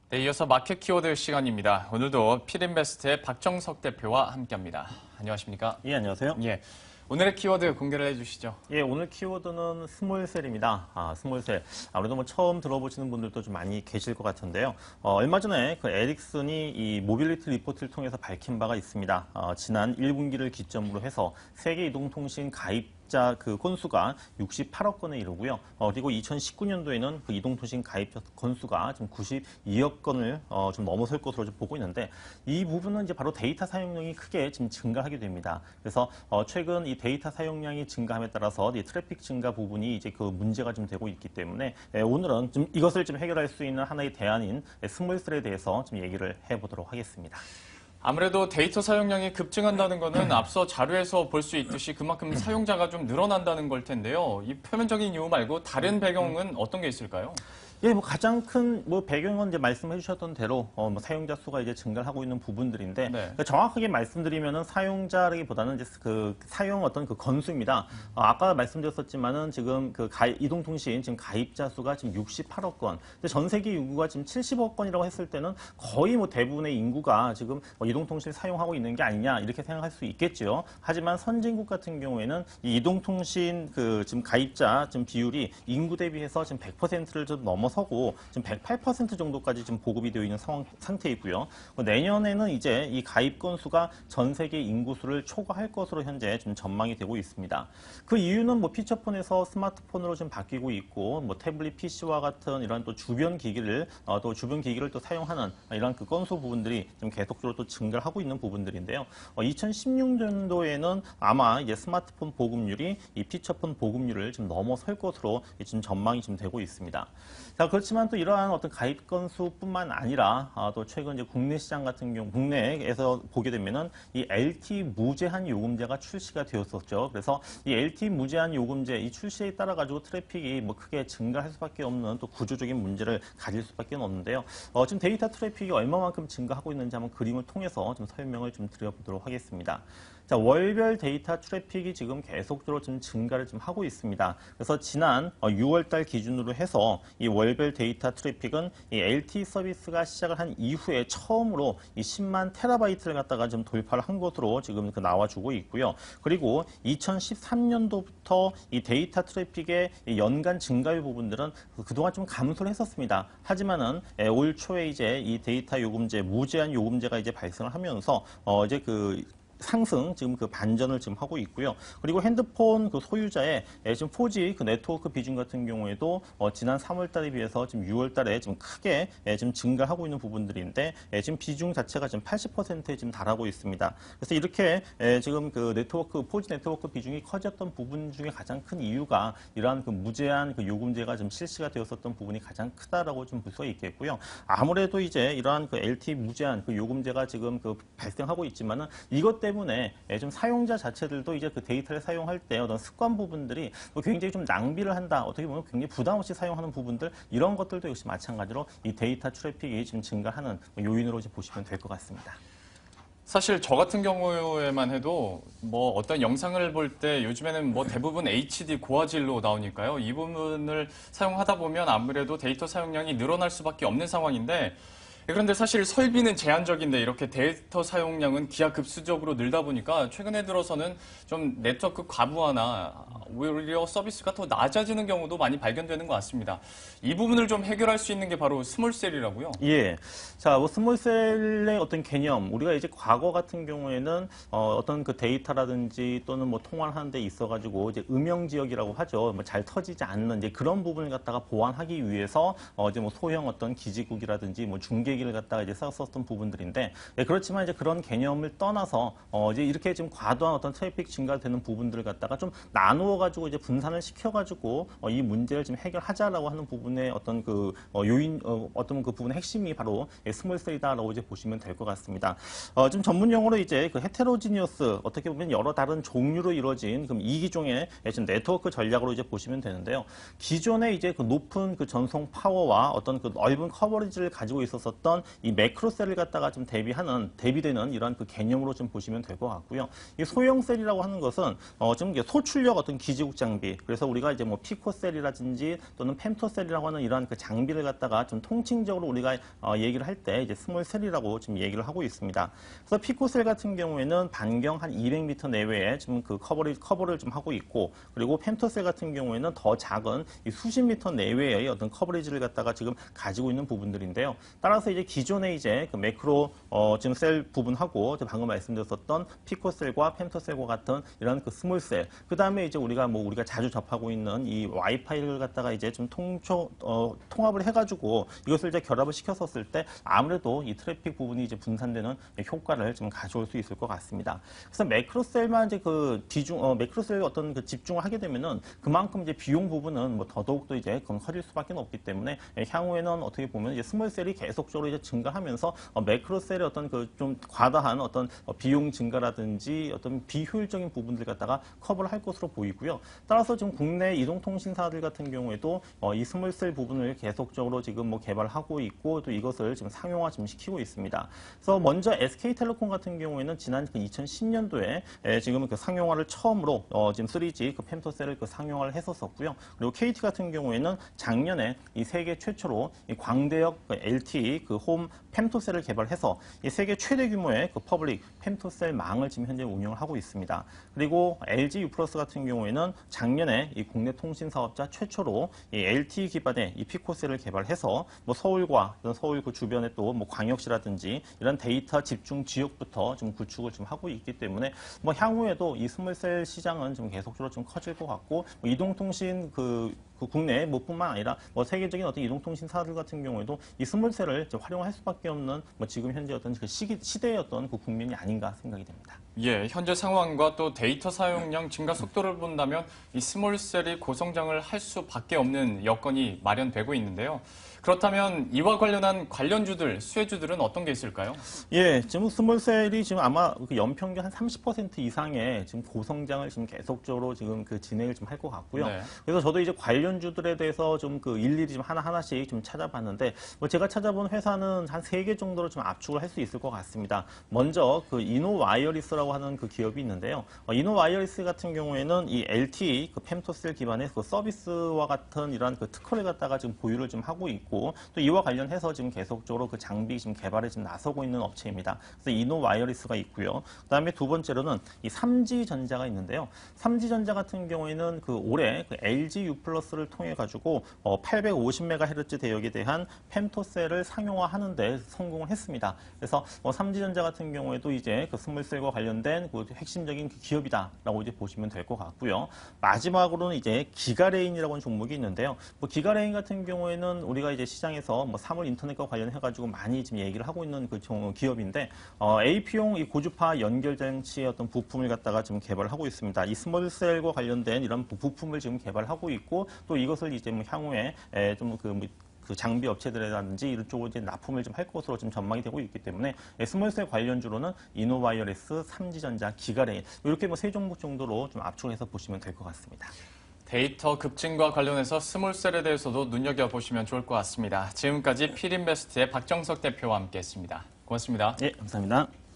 네, 이어서 마켓 키워드 시간입니다. 오늘도 필인베스트의 박정석 대표와 함께합니다. 안녕하십니까? 예, 안녕하세요. 예, 오늘의 키워드 공개를 해주시죠. 예, 오늘 키워드는 스몰셀입니다. 스몰셀. 아무래도 처음 들어보시는 분들도 좀 많이 계실 것 같은데요. 얼마 전에 그 에릭슨이 이 모빌리티 리포트를 통해서 밝힌 바가 있습니다. 지난 1분기를 기점으로 해서 세계 이동통신 가입자 그 건수가 68억 건에 이르고요. 그리고 2019년도에는 그 이동통신 가입자 건수가 좀 92억 건을 좀 넘어설 것으로 좀 보고 있는데 이 부분은 이제 바로 데이터 사용량이 크게 지금 증가하게 됩니다. 그래서 최근 이 데이터 사용량이 증가함에 따라서 이 트래픽 증가 부분이 이제 그 문제가 좀 되고 있기 때문에 오늘은 좀 이것을 좀 해결할 수 있는 하나의 대안인 스몰셀에 대해서 좀 얘기를 해보도록 하겠습니다. 아무래도 데이터 사용량이 급증한다는 것은 앞서 자료에서 볼 수 있듯이 그만큼 사용자가 좀 늘어난다는 걸 텐데요. 이 표면적인 이유 말고 다른 배경은 어떤 게 있을까요? 예, 가장 큰 배경은 이제 말씀해 주셨던 대로 사용자 수가 이제 증가를 하고 있는 부분들인데 네. 그러니까 정확하게 말씀드리면은 사용자라기보다는 이제 그 사용 어떤 그 건수입니다. 아까 말씀드렸었지만은 지금 그 이동통신 지금 가입자 수가 지금 68억 건. 근데 전 세계 인구가 지금 70억 건이라고 했을 때는 거의 대부분의 인구가 지금 이동통신을 사용하고 있는 게 아니냐 이렇게 생각할 수 있겠죠. 하지만 선진국 같은 경우에는 이 이동통신 그 지금 가입자 지금 비율이 인구 대비해서 지금 100%를 좀 넘어서고 지금 108% 정도까지 지금 보급이 되어 있는 상태이고요. 내년에는 이제 이 가입 건수가 전 세계 인구수를 초과할 것으로 현재 좀 전망이 되고 있습니다. 그 이유는 피처폰에서 스마트폰으로 좀 바뀌고 있고 태블릿 PC와 같은 이런 또 주변 기기를 또 사용하는 이런 그 건수 부분들이 좀 계속적으로 또 증가를 하고 있는 부분들인데요. 2016년도에는 아마 이제 스마트폰 보급률이 이 피처폰 보급률을 좀 넘어설 것으로 지금 전망이 좀 되고 있습니다. 자, 그렇지만 또 이러한 어떤 가입 건수뿐만 아니라 또 최근 이제 국내 시장 같은 경우 국내에서 보게 되면은 이 LTE 무제한 요금제가 출시가 되었었죠. 그래서 이 LTE 무제한 요금제 이 출시에 따라 가지고 트래픽이 크게 증가할 수밖에 없는 또 구조적인 문제를 가질 수밖에 없는데요. 지금 데이터 트래픽이 얼마만큼 증가하고 있는지 한번 그림을 통해서 좀 설명을 좀 드려보도록 하겠습니다. 자, 월별 데이터 트래픽이 지금 계속적으로 좀 증가를 좀 하고 있습니다. 그래서 지난 6월 달 기준으로 해서 이 월별 데이터 트래픽은 이 LTE 서비스가 시작을 한 이후에 처음으로 이 10만 테라바이트를 갖다가 좀 돌파를 한 것으로 지금 나와주고 있고요. 그리고 2013년도부터 이 데이터 트래픽의 연간 증가율 부분들은 그동안 좀 감소를 했었습니다. 하지만은 올 초에 이제 이 데이터 요금제, 무제한 요금제가 이제 발생을 하면서 이제 상승 지금 반전을 지금 하고 있고요. 그리고 핸드폰 소유자의 지금 4G 네트워크 비중 같은 경우에도 지난 3월 달에 비해서 지금 6월 달에 지금 크게 지금 증가하고 있는 부분들인데 지금 비중 자체가 지금 80%에 지금 달하고 있습니다. 그래서 이렇게 지금 4G 네트워크 비중이 커졌던 부분 중에 가장 큰 이유가 이러한 무제한 요금제가 좀 실시가 되었었던 부분이 가장 크다라고 좀 볼 수가 있겠고요. 아무래도 이제 이러한 LTE 무제한 요금제가 지금 발생하고 있지만은 이것 때문에 좀 사용자 자체들도 이제 데이터를 사용할 때 어떤 습관 부분들이 굉장히 좀 낭비를 한다. 어떻게 보면 굉장히 부담 없이 사용하는 부분들 이런 것들도 역시 마찬가지로 이 데이터 트래픽이 지금 증가하는 요인으로 보시면 될 것 같습니다. 사실 저 같은 경우에만 해도 어떤 영상을 볼 때 요즘에는 대부분 HD 고화질로 나오니까요. 이 부분을 사용하다 보면 아무래도 데이터 사용량이 늘어날 수밖에 없는 상황인데 그런데 사실 설비는 제한적인데 이렇게 데이터 사용량은 기하급수적으로 늘다 보니까 최근에 들어서는 좀 네트워크 과부하나 오히려 서비스가 더 낮아지는 경우도 많이 발견되는 것 같습니다. 이 부분을 좀 해결할 수 있는 게 바로 스몰셀이라고요? 예. 자, 스몰셀의 어떤 개념, 우리가 이제 과거 같은 경우에는 어떤 데이터라든지 또는 통화를 하는 데 있어가지고 이제 음영 지역이라고 하죠. 잘 터지지 않는 이제 그런 부분을 갖다가 보완하기 위해서 이제 소형 어떤 기지국이라든지 중계기를 갖다가 이제 썼었던 부분들인데 그렇지만 이제 그런 개념을 떠나서 이제 이렇게 지금 과도한 어떤 트래픽 증가되는 부분들을 갖다가 좀 나누어 가지고 이제 분산을 시켜 가지고 이 문제를 좀 해결하자라고 하는 부분의 어떤 요인 어떤 부분의 핵심이 바로 스몰셀이다라고 이제 보시면 될 것 같습니다. 지금 전문 용어로 이제 헤테로지니어스 어떻게 보면 여러 다른 종류로 이루어진 이기종의 지금 네트워크 전략으로 이제 보시면 되는데요. 기존에 이제 높은 전송 파워와 어떤 넓은 커버리지를 가지고 있었던 있었던 이 매크로셀을 갖다가 좀 대비되는 이런 그 개념으로 좀 보시면 될 것 같고요. 이 소형셀이라고 하는 것은 좀 소출력 어떤 기지국 장비, 그래서 우리가 이제 뭐 피코셀이라든지 또는 펜토셀이라고 하는 이러한 그 장비를 갖다가 좀 통칭적으로 우리가 얘기를 할 때 이제 스몰셀이라고 지금 얘기를 하고 있습니다. 그래서 피코셀 같은 경우에는 반경 한 200m 내외에 지금 그 커버를 좀 하고 있고, 그리고 펜토셀 같은 경우에는 더 작은 이 수십 미터 내외의 어떤 커버리지를 갖다가 지금 가지고 있는 부분들인데요. 따라서 이제 기존에 이제 그 매크로 지금 셀 부분하고 방금 말씀드렸었던 피코셀과 펜토셀과 같은 이런 그 스몰셀, 그 다음에 이제 우리가 자주 접하고 있는 이 와이파이를 갖다가 이제 좀 통합을 해가지고 이것을 이제 결합을 시켰었을 때 아무래도 이 트래픽 부분이 이제 분산되는 효과를 좀 가져올 수 있을 것 같습니다. 그래서 매크로셀만 이제 그 매크로셀 어떤 그 집중을 하게 되면은 그만큼 이제 비용 부분은 뭐 더더욱 또 이제 그건 커질 수밖에 없기 때문에 향후에는 어떻게 보면 이제 스몰셀이 계속적으로 이제 증가하면서 매크로셀의 어떤 그 좀 과다한 어떤 비용 증가라든지 어떤 비효율적인 부분들 갖다가 커버를 할 것으로 보이고요. 따라서 지금 국내 이동통신사들 같은 경우에도 이 스몰셀 부분을 계속적으로 지금 뭐 개발하고 있고 또 이것을 지금 상용화 지금 시키고 있습니다. 그래서 먼저 SK텔레콤 같은 경우에는 지난 그 2010년도에 지금 그 상용화를 처음으로 지금 3G 그 펜토셀을 그 상용화를 했었었고요. 그리고 KT 같은 경우에는 작년에 이 세계 최초로 이 광대역 그 LTE 그 홈 펜토셀을 개발해서 이 세계 최대 규모의 그 퍼블릭 펜토셀 망을 지금 현재 운영을 하고 있습니다. 그리고 LG U+ 같은 경우에는 작년에 이 국내 통신 사업자 최초로 이 LTE 기반의 이 피코셀을 개발해서 뭐 서울과 서울 그 주변에 또 뭐 광역시라든지 이런 데이터 집중 지역부터 좀 구축을 좀 하고 있기 때문에 뭐 향후에도 이 스몰셀 시장은 좀 계속적으로 좀 커질 것 같고, 뭐 이동통신 그 국내 뭐뿐만 아니라 뭐 세계적인 어떤 이동통신사들 같은 경우에도 이 스몰셀을 활용할 수밖에 없는 뭐 지금 현재 어떤 그 시대의 어떤 그 국면이 아닌가 생각이 됩니다. 예, 현재 상황과 또 데이터 사용량 증가 속도를 본다면 이 스몰셀이 고성장을 할 수밖에 없는 여건이 마련되고 있는데요. 그렇다면 이와 관련한 관련주들, 수혜주들은 어떤 게 있을까요? 예, 지금 스몰셀이 지금 아마 그 연평균 한 30% 이상의 지금 고성장을 지금 계속적으로 지금 그 진행을 좀 할 것 같고요. 네. 그래서 저도 이제 관련주들에 대해서 좀 그 일일이 좀 하나하나씩 좀 찾아봤는데, 뭐 제가 찾아본 회사는 한 3개 정도로 좀 압축을 할 수 있을 것 같습니다. 먼저 그 이노와이어리스라고 하는 그 기업이 있는데요. 이노와이어리스 같은 경우에는 이 LTE 그 펜토셀 기반의 그 서비스와 같은 이러한 그 특허를 갖다가 지금 보유를 좀 하고 있고, 또 이와 관련해서 지금 계속적으로 그 장비 지금 개발에 지금 나서고 있는 업체입니다. 그래서 이노와이어리스가 있고요. 그다음에 두 번째로는 이 삼지전자가 있는데요. 삼지전자 같은 경우에는 그 올해 그 LG U+를 통해 가지고 850MHz 대역에 대한 펜토셀을 상용화하는데 성공을 했습니다. 그래서 삼지전자 같은 경우에도 이제 그 스몰셀과 관련된 그 핵심적인 그 기업이다라고 이제 보시면 될 것 같고요. 마지막으로는 이제 기가레인이라고 하는 종목이 있는데요. 뭐 기가레인 같은 경우에는 우리가 이제 시장에서 뭐 사물 인터넷과 관련해가지고 많이 지금 얘기를 하고 있는 그 기업인데, AP용 이 고주파 연결 장치의 어떤 부품을 갖다가 지금 개발을 하고 있습니다. 이 스몰셀과 관련된 이런 부품을 지금 개발하고 있고, 또 이것을 이제 뭐 향후에 좀 그 장비 업체들이라든지 이런 쪽으로 이제 납품을 좀 할 것으로 좀 전망이 되고 있기 때문에 스몰셀 관련주로는 이노와이어리스, 삼지전자, 기가레인 이렇게 뭐 3종목 정도로 좀 압축해서 보시면 될 것 같습니다. 데이터 급증과 관련해서 스몰셀에 대해서도 눈여겨보시면 좋을 것 같습니다. 지금까지 필인베스트의 박정석 대표와 함께했습니다. 고맙습니다. 네, 감사합니다.